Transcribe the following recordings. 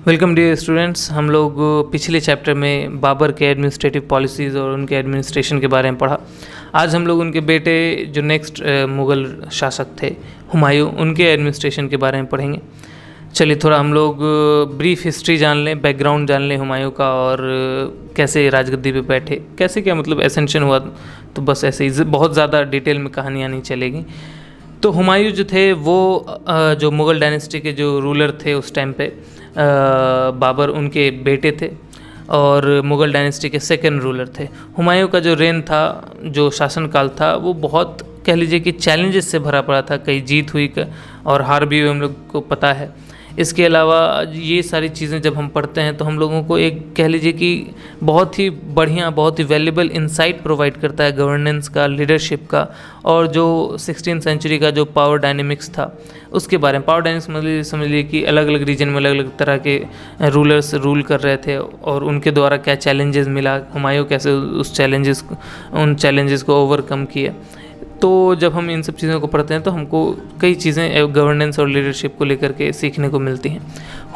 Welcome dear students. हम लोग पिछले चैप्टर में बाबर के एडमिनिस्ट्रेटिव पॉलिसीज़ और उनके एडमिनिस्ट्रेशन के बारे में पढ़ा। आज हम लोग उनके बेटे जो नेक्स्ट मुग़ल शासक थे हुमायूं, उनके एडमिनिस्ट्रेशन के बारे में पढ़ेंगे। चलिए थोड़ा हम लोग ब्रीफ हिस्ट्री जान लें, बैकग्राउंड जान लें हुमायूं का, और कैसे राजगद्दी पे बैठे, कैसे क्या मतलब एसेंशन हुआ। तो बस ऐसे ही बहुत ज़्यादा डिटेल में कहानियाँ नहीं चलेगी। तो हुमायूं जो थे वो जो मुग़ल डायनेस्टी के जो रूलर थे उस टाइम पे, बाबर उनके बेटे थे और मुग़ल डायनेस्टी के सेकंड रूलर थे। हुमायूं का जो रेन था, जो शासनकाल था, वो बहुत कह लीजिए कि चैलेंजेस से भरा पड़ा था। कई जीत हुई और हार भी हुई, हम लोग को पता है। इसके अलावा ये सारी चीज़ें जब हम पढ़ते हैं तो हम लोगों को एक कह लीजिए कि बहुत ही बढ़िया, बहुत ही वैल्यूबल इंसाइट प्रोवाइड करता है गवर्नेंस का, लीडरशिप का, और जो 16th सेंचुरी का जो पावर डायनेमिक्स था उसके बारे में। पावर डायनेमिक्स समझ लीजिए कि अलग अलग रीजन में अलग अलग तरह के रूलर्स रूल कर रहे थे और उनके द्वारा क्या चैलेंजेस मिला, हुमायूं कैसे उन चैलेंजेस को ओवरकम किया। तो जब हम इन सब चीज़ों को पढ़ते हैं तो हमको कई चीज़ें गवर्नेंस और लीडरशिप को लेकर के सीखने को मिलती हैं।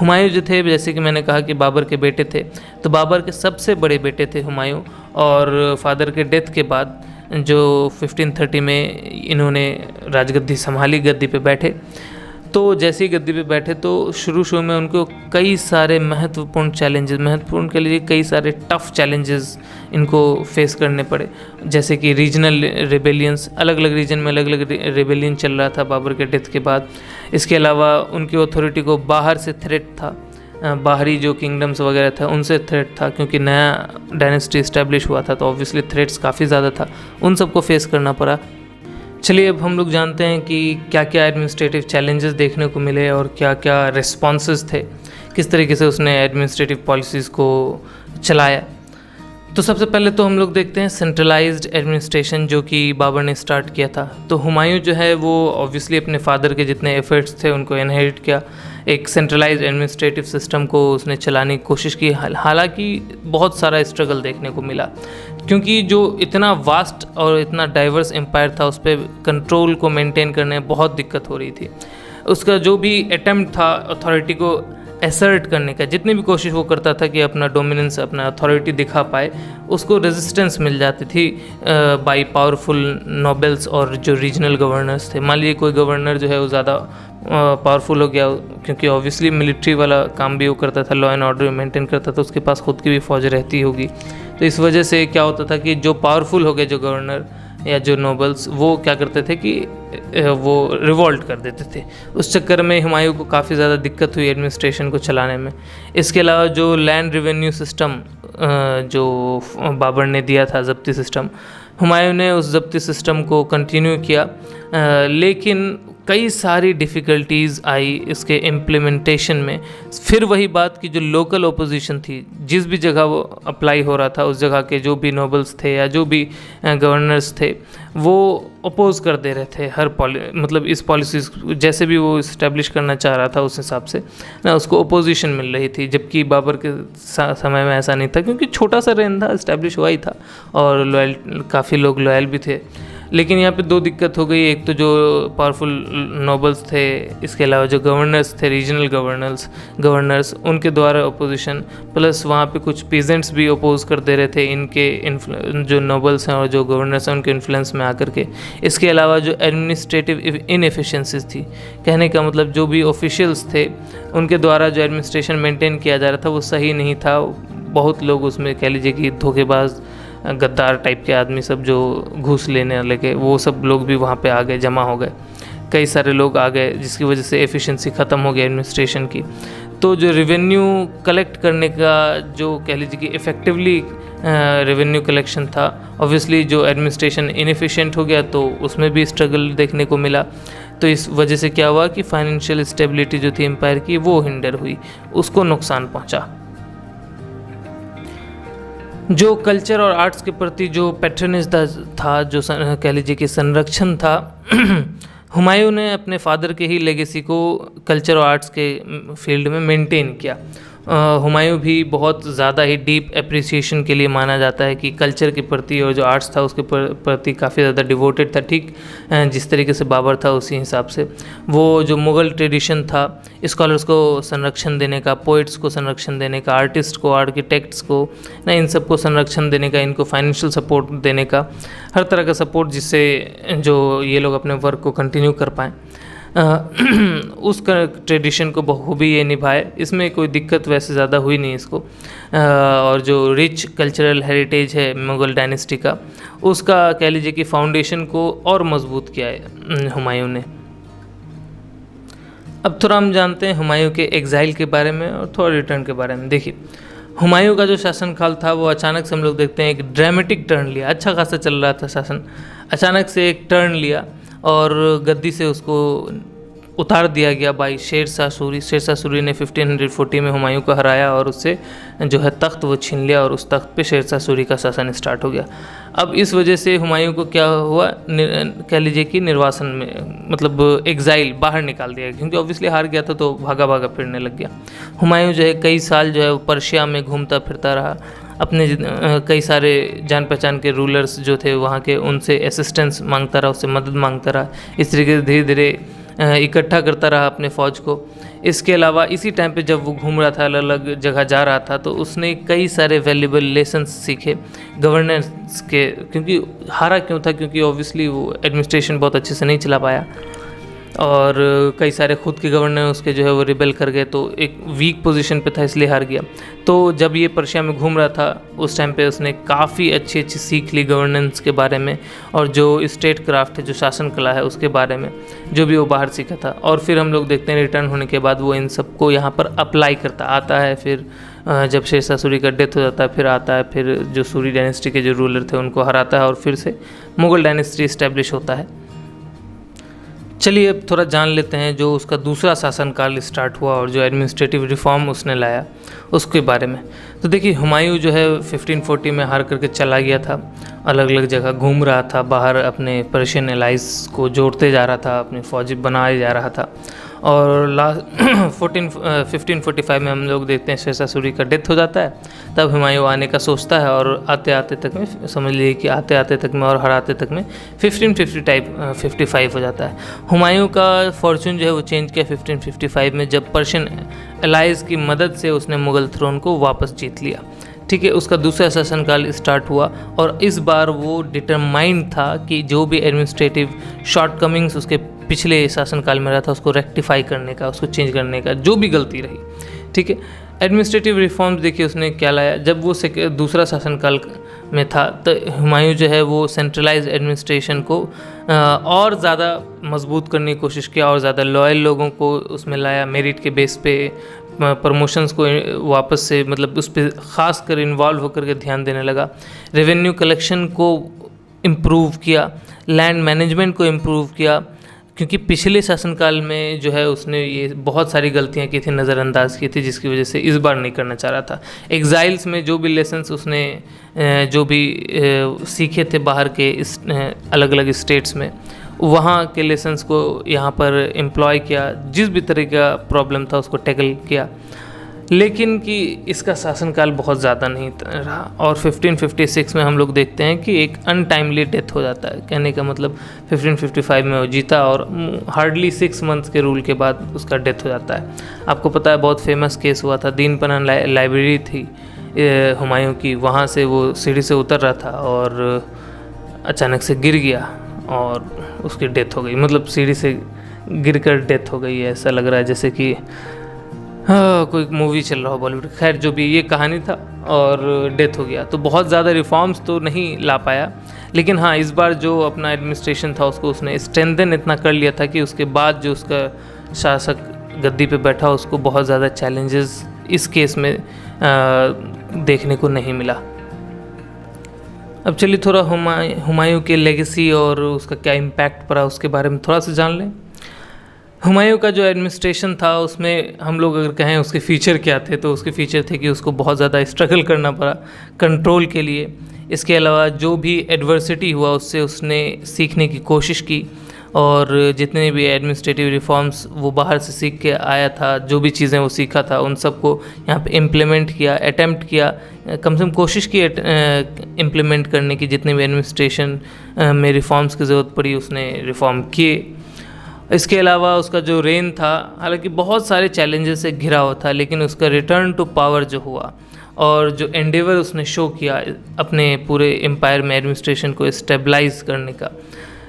हुमायूं जो थे, जैसे कि मैंने कहा कि बाबर के बेटे थे, तो बाबर के सबसे बड़े बेटे थे हुमायूं, और फादर के डेथ के बाद जो 1530 में इन्होंने राजगद्दी संभाली, गद्दी पे बैठे। तो जैसे ही गद्दी पे बैठे तो शुरू में उनको कई सारे महत्वपूर्ण कह लीजिए कई सारे टफ़ चैलेंजेस इनको फेस करने पड़े। जैसे कि रीजनल रिबेलियंस, अलग अलग रीजन में अलग अलग रिबेलियन चल रहा था बाबर के डेथ के बाद। इसके अलावा उनकी अथॉरिटी को बाहर से थ्रेट था, बाहरी जो किंगडम्स वगैरह था उनसे थ्रेट था, क्योंकि नया डायनेस्टी इस्टेब्लिश हुआ था तो ऑब्वियसली थ्रेट्स काफ़ी ज़्यादा था, उन सबको फेस करना पड़ा। चलिए अब हम लोग जानते हैं कि क्या क्या एडमिनिस्ट्रेटिव चैलेंजेस देखने को मिले और क्या क्या रिस्पॉन्सेस थे, किस तरीके से उसने एडमिनिस्ट्रेटिव पॉलिसीज़ को चलाया। तो सबसे पहले तो हम लोग देखते हैं सेंट्रलाइज्ड एडमिनिस्ट्रेशन जो कि बाबर ने स्टार्ट किया था। तो हुमायूं जो है वो ऑब्वियसली अपने फादर के जितने एफर्ट्स थे उनको इनहेरिट किया। एक सेंट्रलाइज्ड एडमिनिस्ट्रेटिव सिस्टम को उसने चलाने की कोशिश की, हालांकि बहुत सारा स्ट्रगल देखने को मिला, क्योंकि जो इतना वास्ट और इतना डाइवर्स एम्पायर था उस पर कंट्रोल को मेंटेन करने में बहुत दिक्कत हो रही थी। उसका जो भी अटेम्प्ट था अथॉरिटी को एसर्ट करने का, जितनी भी कोशिश वो करता था कि अपना डोमिनेंस, अपना अथॉरिटी दिखा पाए, उसको रेजिस्टेंस मिल जाती थी बाय पावरफुल नोबल्स और जो रीजनल गवर्नर्स थे। मान लीजिए कोई गवर्नर जो है वो ज़्यादा पावरफुल हो गया, क्योंकि ऑब्वियसली मिलिट्री वाला काम भी वो करता था, लॉ एंड ऑर्डर मेंटेन करता था, उसके पास खुद की भी फौज रहती होगी। तो इस वजह से क्या होता था कि जो पावरफुल हो गए जो गवर्नर या जो नोबल्स, वो क्या करते थे कि वो रिवॉल्ट कर देते थे। उस चक्कर में हुमायूं को काफ़ी ज़्यादा दिक्कत हुई एडमिनिस्ट्रेशन को चलाने में। इसके अलावा जो लैंड रेवेन्यू सिस्टम जो बाबर ने दिया था, ज़ब्ती सिस्टम, हुमायूं ने उस ज़ब्ती सिस्टम को कंटिन्यू किया, लेकिन कई सारी डिफ़िकल्टीज़ आई इसके इम्प्लीमेंटेशन में। फिर वही बात कि जो लोकल ओपोजिशन थी, जिस भी जगह वो अप्लाई हो रहा था उस जगह के जो भी नोबल्स थे या जो भी गवर्नर्स थे वो अपोज कर दे रहे थे मतलब इस पॉलिसीज़ जैसे भी वो इस्टेब्लिश करना चाह रहा था उस हिसाब से ना उसको अपोजिशन मिल रही थी। जबकि बाबर के समय में ऐसा नहीं था, क्योंकि छोटा सा रेन था, इस्टेब्लिश हुआ ही था और काफ़ी लोग लॉयल भी थे। लेकिन यहाँ पे दो दिक्कत हो गई। एक तो जो पावरफुल नोबल्स थे, इसके अलावा जो गवर्नर्स थे, रीजनल गवर्नर्स उनके द्वारा अपोजिशन, प्लस वहाँ पे कुछ पीजेंट्स भी अपोज कर दे रहे थे इनके जो नोबल्स हैं और जो गवर्नर्स हैं उनके इन्फ्लुएंस में आकर के। इसके अलावा जो एडमिनिस्ट्रेटिव इनएफिशिएंसीज थी, कहने का मतलब जो भी ऑफिशियल्स थे उनके द्वारा जो एडमिनिस्ट्रेशन मेंटेन किया जा रहा था वो सही नहीं था। बहुत लोग उसमें कह लीजिए कि धोखेबाज, गद्दार टाइप के आदमी सब जो घूस लेने लगे, वो सब लोग भी वहाँ पे आ गए, जमा हो गए, कई सारे लोग आ गए, जिसकी वजह से एफिशिएंसी ख़त्म हो गई एडमिनिस्ट्रेशन की। तो जो रेवेन्यू कलेक्ट करने का जो कह लीजिए कि इफ़ेक्टिवली रेवेन्यू कलेक्शन था, ऑब्वियसली जो एडमिनिस्ट्रेशन इनएफिशिएंट हो गया तो उसमें भी स्ट्रगल देखने को मिला। तो इस वजह से क्या हुआ कि फाइनेंशियल स्टेबिलिटी जो थी एम्पायर की वो हिंडर हुई, उसको नुकसान पहुँचा। जो कल्चर और आर्ट्स के प्रति जो पैट्रनेज था, जो कह लीजिए कि संरक्षण था, हुमायूं ने अपने फादर के ही लेगेसी को कल्चर और आर्ट्स के फील्ड में मेंटेन किया। हुमायूं भी बहुत ज़्यादा ही डीप एप्रिसिएशन के लिए माना जाता है कि कल्चर के प्रति और जो आर्ट्स था उसके प्रति काफ़ी ज़्यादा डिवोटेड था। ठीक जिस तरीके से बाबर था उसी हिसाब से वो जो मुग़ल ट्रेडिशन था, स्कॉलर्स को संरक्षण देने का, पोइट्स को संरक्षण देने का, आर्टिस्ट को, आर्किटेक्ट्स को ना, इन सबको संरक्षण देने का, इनको फाइनेंशियल सपोर्ट देने का, हर तरह का सपोर्ट जिससे जो ये लोग अपने वर्क को कंटिन्यू कर पाएँ, उस ट्रेडिशन को बखूबी ये निभाए। इसमें कोई दिक्कत वैसे ज़्यादा हुई नहीं इसको। और जो रिच कल्चरल हेरिटेज है मुग़ल डायनेस्टी का, उसका कह लीजिए कि फाउंडेशन को और मजबूत किया है हुमायूं ने। अब थोड़ा हम जानते हैं हुमायूं के एग्ज़ाइल के बारे में और थोड़ा रिटर्न के बारे में। देखिए, हुमायूं का जो शासनकाल था वो अचानक से हम लोग देखते हैं एक ड्रामेटिक टर्न लिया। अच्छा खासा चल रहा था शासन, अचानक से एक टर्न लिया और गद्दी से उसको उतार दिया गया बाई शेरशाह सूरी। शेरशाह सूरी ने 1540 में हुमायूं को हराया और उससे जो है तख्त वो छीन लिया और उस तख्त पे शेरशाह सूरी का शासन स्टार्ट हो गया। अब इस वजह से हुमायूं को क्या हुआ, कह लीजिए कि निर्वासन में, मतलब एग्ज़ाइल, बाहर निकाल दिया, क्योंकि ऑब्वियसली हार गया था तो भागा भागा फिरने लग गया। हुमायूं जो है कई साल जो है वो पर्शिया में घूमता फिरता रहा। अपने कई सारे जान पहचान के रूलर्स जो थे वहाँ के, उनसे असिस्टेंस मांगता रहा, उससे मदद मांगता रहा। इस तरीके से धीरे धीरे इकट्ठा करता रहा अपने फ़ौज को। इसके अलावा इसी टाइम पे जब वो घूम रहा था, अलग अलग जगह जा रहा था, तो उसने कई सारे वैल्यूबल लेसन्स सीखे गवर्नेंस के। क्योंकि हारा क्यों था, क्योंकि ऑब्वियसली वो एडमिनिस्ट्रेशन बहुत अच्छे से नहीं चला पाया और कई सारे खुद के गवर्नर उसके जो है वो रिबेल कर गए, तो एक वीक पोजीशन पे था इसलिए हार गया। तो जब ये पर्शिया में घूम रहा था उस टाइम पे उसने काफ़ी अच्छी अच्छी सीख ली गवर्नेंस के बारे में और जो स्टेट क्राफ्ट है, जो शासन कला है, उसके बारे में जो भी वो बाहर सीखा था। और फिर हम लोग देखते हैं रिटर्न होने के बाद वो इन सबको यहाँ पर अप्लाई करता आता है। फिर जब शेरशाह सूरी का डेथ हो जाता है फिर आता है, फिर जो सूरी डायनेस्टी के जो रूलर थे उनको हराता है और फिर से मुग़ल डायनेस्टी इस्टेब्लिश होता है। चलिए अब थोड़ा जान लेते हैं जो उसका दूसरा शासनकाल स्टार्ट हुआ और जो एडमिनिस्ट्रेटिव रिफॉर्म उसने लाया उसके बारे में। तो देखिए, हुमायूं जो है 1540 में हार करके चला गया था, अलग अलग जगह घूम रहा था, बाहर अपने पर्शियन एलाइज को जोड़ते जा रहा था, अपनी फौजी बनाए जा रहा था। और 1545 में हम लोग देखते हैं शेरशाह सूरी का डेथ हो जाता है। तब हुमायूं आने का सोचता है और आते आते तक में, समझ लीजिए कि आते आते तक में और हराते तक में 1555 हो जाता है। हुमायूं का फॉर्चून जो है वो चेंज किया 1555 में, जब पर्शियन एलाइज की मदद से उसने मुग़ल थ्रोन को वापस जीत लिया। ठीक है, उसका दूसरा शासनकाल स्टार्ट हुआ और इस बार वो डिटरमाइंड था कि जो भी एडमिनिस्ट्रेटिव शॉर्टकमिंग्स उसके पिछले शासनकाल में रहा था उसको रेक्टिफाई करने का, उसको चेंज करने का, जो भी गलती रही। ठीक है, एडमिनिस्ट्रेटिव रिफॉर्म्स देखिए उसने क्या लाया। जब वो दूसरा शासनकाल में था तो हुमायूं जो है वो सेंट्रलाइज्ड एडमिनिस्ट्रेशन को और ज़्यादा मजबूत करने की कोशिश किया और ज़्यादा लॉयल लोगों को उसमें लाया, मेरिट के बेस पे प्रमोशंस को वापस से, मतलब उस पर ख़ास कर इन्वॉल्व होकर के ध्यान देने लगा। रेवेन्यू कलेक्शन को इम्प्रूव किया, लैंड मैनेजमेंट को इम्प्रूव किया, क्योंकि पिछले शासनकाल में जो है उसने ये बहुत सारी गलतियां की थी, नज़रअंदाज की थी, जिसकी वजह से इस बार नहीं करना चाह रहा था। एग्जाइल्स में जो भी लेसन्स उसने जो भी सीखे थे बाहर के इस अलग अलग स्टेट्स में, वहाँ के लेसन्स को यहाँ पर एम्प्लॉय किया, जिस भी तरह का प्रॉब्लम था उसको टैकल किया। लेकिन कि इसका शासनकाल बहुत ज़्यादा नहीं रहा और 1556 में हम लोग देखते हैं कि एक अनटाइमली डेथ हो जाता है। कहने का मतलब 1555 में वो जीता और हार्डली 6 मंथ्स के रूल के बाद उसका डेथ हो जाता है। आपको पता है बहुत फेमस केस हुआ था, दीन पनाह लाइब्रेरी थी हुमायूं की, वहाँ से वो सीढ़ी से उतर रहा था और अचानक से गिर गया और उसकी डेथ हो गई। मतलब सीढ़ी से गिरकर डेथ हो गई है, ऐसा लग रहा है जैसे कि कोई मूवी चल रहा हो बॉलीवुड। खैर जो भी, ये कहानी था और डेथ हो गया। तो बहुत ज़्यादा रिफॉर्म्स तो नहीं ला पाया, लेकिन हाँ इस बार जो अपना एडमिनिस्ट्रेशन था उसको उसने स्ट्रेंथन इतना कर लिया था कि उसके बाद जो उसका शासक गद्दी पे बैठा उसको बहुत ज़्यादा चैलेंजेस इस केस में देखने को नहीं मिला। अब चलिए थोड़ा हुमायूं के लेगेसी और उसका क्या इम्पैक्ट पड़ा उसके बारे में थोड़ा सा जान लें। हुमायूं का जो एडमिनिस्ट्रेशन था उसमें हम लोग अगर कहें उसके फ़ीचर क्या थे, तो उसके फ़ीचर थे कि उसको बहुत ज़्यादा स्ट्रगल करना पड़ा कंट्रोल के लिए। इसके अलावा जो भी एडवर्सिटी हुआ उससे उसने सीखने की कोशिश की और जितने भी एडमिनिस्ट्रेटिव रिफॉर्म्स वो बाहर से सीख के आया था, जो भी चीज़ें वो सीखा था उन सबको यहाँ पे इम्प्लीमेंट किया, अटेम्प्ट किया, कम से कम कोशिश की इम्प्लीमेंट करने की। जितने भी एडमिनिस्ट्रेशन में रिफॉर्म्स की ज़रूरत पड़ी उसने रिफॉर्म किए। इसके अलावा उसका जो रेन था, हालांकि बहुत सारे चैलेंजेस से घिरा हुआ था, लेकिन उसका रिटर्न टू पावर जो हुआ और जो एंडेवर उसने शो किया अपने पूरे एम्पायर में एडमिनिस्ट्रेशन को स्टेबलाइज करने का,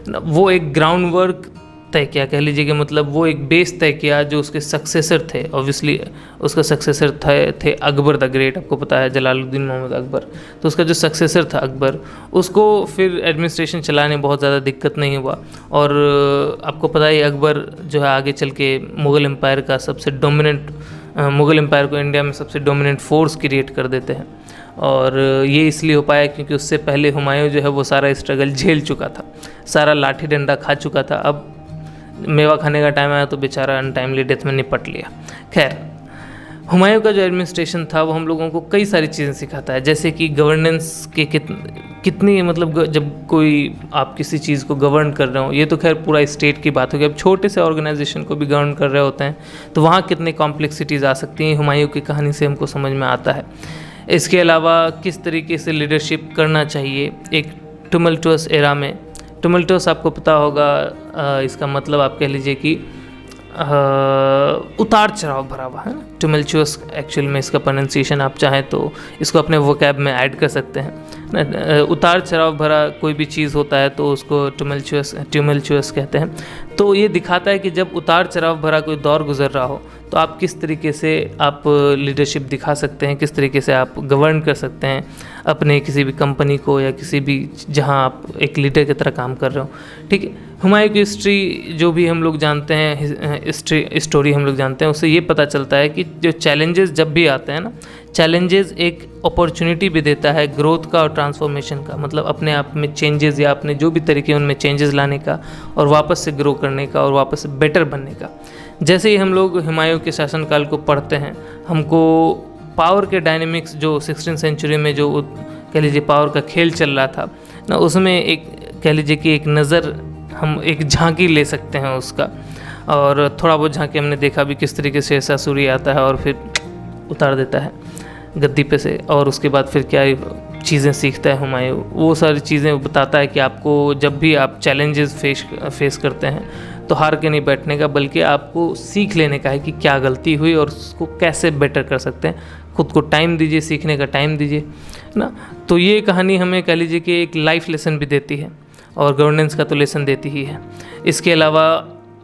वो एक ग्राउंड वर्क तय किया, कह लीजिए कि मतलब वो एक बेस तय किया जो उसके सक्सेसर थे। ऑब्वियसली उसका सक्सेसर थे अकबर द ग्रेट, आपको पता है जलालुद्दीन मोहम्मद अकबर। तो उसका जो सक्सेसर था अकबर, उसको फिर एडमिनिस्ट्रेशन चलाने में बहुत ज़्यादा दिक्कत नहीं हुआ। और आपको पता है अकबर जो है आगे चल के मुग़ल एम्पायर का सबसे डोमिनेंट, मुग़ल एम्पायर को इंडिया में सबसे डोमिनेंट फोर्स क्रिएट कर देते हैं। और ये इसलिए हो पाया क्योंकि उससे पहले हुमायूं जो है वो सारा स्ट्रगल झेल चुका था, सारा लाठी डंडा खा चुका था। अब मेवा खाने का टाइम आया तो बेचारा अनटाइमली डेथ में निपट लिया। खैर, हुमायूं का जो एडमिनिस्ट्रेशन था वो हम लोगों को कई सारी चीज़ें सिखाता है, जैसे कि गवर्नेंस के कितनी मतलब जब कोई आप किसी चीज़ को गवर्न कर रहे हो, ये तो खैर पूरा स्टेट की बात होगी, अब छोटे से ऑर्गेनाइजेशन को भी गवर्न कर रहे होते हैं तो वहाँ कितने कॉम्प्लेक्सिटीज़ आ सकती हैं, हुमायूं की कहानी से हमको समझ में आता है। इसके अलावा किस तरीके से लीडरशिप करना चाहिए एक टुमल्टुअस एरा में। टुमल्टुअस आपको पता होगा, इसका मतलब आप कह लीजिए कि उतार चढ़ाव भरा हुआ है ना। टुमल्चुअस एक्चुअल में इसका प्रोनाउंसिएशन आप चाहें तो इसको अपने वोकैब में ऐड कर सकते हैं। उतार चढ़ाव भरा कोई भी चीज़ होता है तो उसको टुमल्चुअस कहते हैं। तो ये दिखाता है कि जब उतार चढ़ाव भरा कोई दौर गुजर रहा हो तो आप किस तरीके से आप लीडरशिप दिखा सकते हैं, किस तरीके से आप गवर्न कर सकते हैं अपने किसी भी कंपनी को या किसी भी जहां आप एक लीडर की तरह काम कर रहे हो। ठीक है, हुमायूं की हिस्ट्री जो भी हम लोग जानते हैं, स्टोरी हम लोग जानते हैं, उससे ये पता चलता है कि जो चैलेंजेस जब भी आते हैं ना, चैलेंजेस एक अपॉर्चुनिटी भी देता है ग्रोथ का और ट्रांसफॉर्मेशन का, मतलब अपने आप में चेंजेस या अपने जो भी तरीके उनमें चेंजेस लाने का और वापस से ग्रो करने का और वापस से बेटर बनने का। जैसे ही हम लोग हुमायूं के शासनकाल को पढ़ते हैं, हमको पावर के डायनेमिक्स जो 16वीं सेंचुरी में जो कह लीजिए पावर का खेल चल रहा था ना, उसमें एक कह लीजिए कि एक नज़र, हम एक झांकी ले सकते हैं उसका। और थोड़ा बहुत झांकी हमने देखा भी किस तरीके से ऐसा सूर्य आता है और फिर उतार देता है गद्दी पे से, और उसके बाद फिर क्या चीज़ें सीखता है हुमायूं, वो सारी चीज़ें बताता है कि आपको जब भी आप चैलेंजेस फेस करते हैं तो हार के नहीं बैठने का, बल्कि आपको सीख लेने का है कि क्या गलती हुई और उसको कैसे बेटर कर सकते हैं। खुद को टाइम दीजिए, सीखने का टाइम दीजिए ना। तो ये कहानी हमें कह लीजिए कि एक लाइफ लेसन भी देती है और गवर्नेंस का तो लेसन देती ही है। इसके अलावा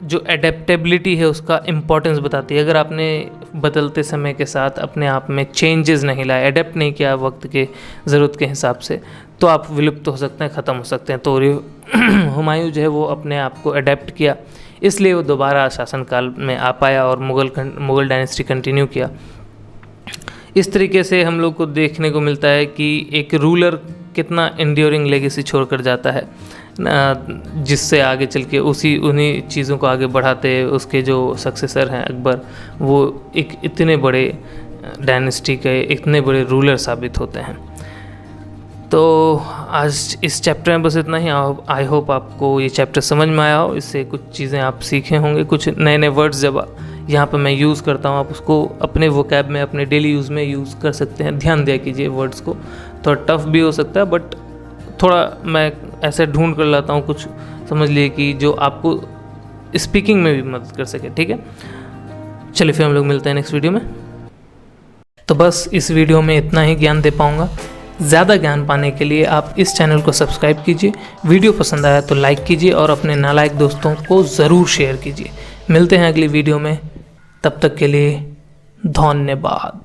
जो एडेप्टेबिलिटी है उसका इम्पोर्टेंस बताती है। अगर आपने बदलते समय के साथ अपने आप में चेंजेस नहीं लाए, अडेप्ट नहीं किया वक्त के ज़रूरत के हिसाब से, तो आप विलुप्त हो सकते हैं, ख़त्म हो सकते हैं। तो हुमायूं जो है वो अपने आप को अडेप्ट किया, इसलिए वो दोबारा शासनकाल में आ पाया और मुग़ल डायनेस्टी कंटिन्यू किया। इस तरीके से हम लोग को देखने को मिलता है कि एक रूलर कितना एंड्योरिंग लेगेसी छोड़कर जाता है, जिससे आगे चल के उन्हीं चीज़ों को आगे बढ़ाते उसके जो सक्सेसर हैं अकबर, वो एक इतने बड़े डायनेस्टी के इतने बड़े रूलर साबित होते हैं। तो आज इस चैप्टर में बस इतना ही। आई होप आपको ये चैप्टर समझ में आया हो, इससे कुछ चीज़ें आप सीखे होंगे, कुछ नए नए वर्ड्स जब यहाँ पर मैं यूज़ करता हूँ आप उसको अपने वोकैब में, अपने डेली यूज़ में यूज़ कर सकते हैं। ध्यान दिया कीजिए वर्ड्स को, थोड़ा टफ भी हो सकता है बट थोड़ा मैं ऐसे ढूंढ कर लाता हूँ कुछ, समझ लिए कि जो आपको स्पीकिंग में भी मदद कर सके। ठीक है, चलिए फिर हम लोग मिलते हैं नेक्स्ट वीडियो में। तो बस इस वीडियो में इतना ही ज्ञान दे पाऊँगा। ज़्यादा ज्ञान पाने के लिए आप इस चैनल को सब्सक्राइब कीजिए, वीडियो पसंद आया तो लाइक कीजिए और अपने नालायक दोस्तों को ज़रूर शेयर कीजिए। मिलते हैं अगली वीडियो में, तब तक के लिए धन्यवाद।